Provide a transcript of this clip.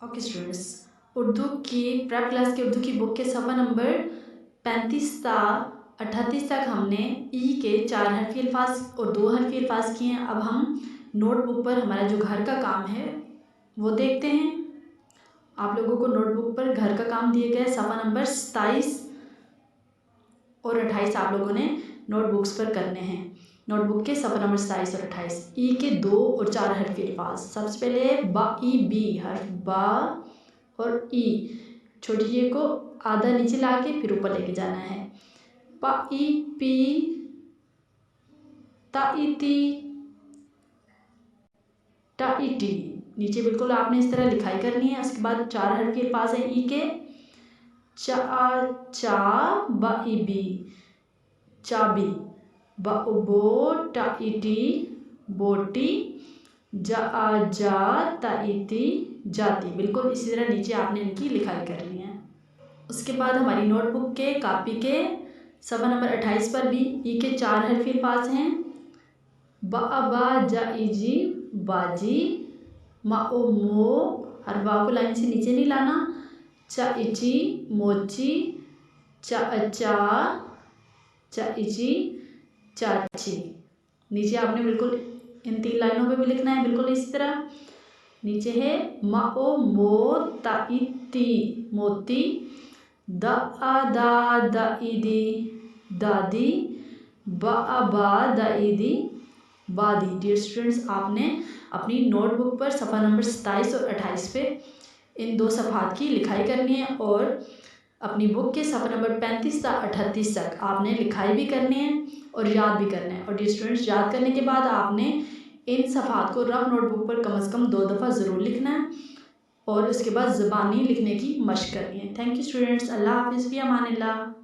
Okay students, Urdu की prep class की उर्दू की बुक के सफ़ा नंबर 35 ता 38 तक हमने ई के 4 हरफी अल्फाज और 2 हरफी अल्फाज किए हैं। अब हम नोटबुक पर हमारा जो घर का काम है वो देखते हैं। आप लोगों को नोटबुक पर घर का काम दिए गए सफ़ा नंबर 27 और 28 आप लोगों ने नोटबुक्स पर करने हैं। नोटबुक के सफ़ा नंबर 27 और 28 ई के 2 और 4 हरफी अल्फाज। सबसे पहले बा ई बी हर्फ बा और ई, छोटी जे को आधा नीचे ला के फिर ऊपर लेके जाना है। पा ई पी, ता ई ती, टा ई टी, नीचे बिल्कुल आपने इस तरह लिखाई करनी है। उसके बाद 4 हरफी अल्फाज हैं ई के, चा चा बा ई बी चाबी, बा बो टा ई टी बोटी, जा जा ता ई ती जाती। बिल्कुल इसी तरह नीचे आपने इनकी लिखाई करनी है। उसके बाद हमारी नोटबुक के कापी के सफ़ा नंबर 28 पर भी ई के 4 हरफी अल्फाज हैं। बा जा ई जी बाजी, मा ओ मो, हर बा को लाइन से नीचे नहीं लाना, चा इची मोची, चा चा चा इची चाची। नीचे आपने बिल्कुल इन 3 लाइनों पे भी लिखना है बिल्कुल इसी तरह। नीचे है मा ओ मो ता ई ती मोती, दा दा ई दी दादी, बा दा ई दी बादी। डियर स्टूडेंट्स, आपने अपनी नोटबुक पर सफ़ा नंबर 27 और 28 पे इन 2 सफ़हात की लिखाई करनी है और अपनी बुक के सफ़ा नंबर 35 से 38 तक आपने लिखाई भी करनी है और याद भी करना है। और डियर स्टूडेंट्स, याद करने के बाद आपने इन सफ़हात को रफ नोटबुक पर कम से कम 2 दफ़ा ज़रूर लिखना है और उसके बाद ज़बानी लिखने की मशक करनी है। Thank you students. अल्लाह हाफ़िज़, फ़ी अमानिल्लाह।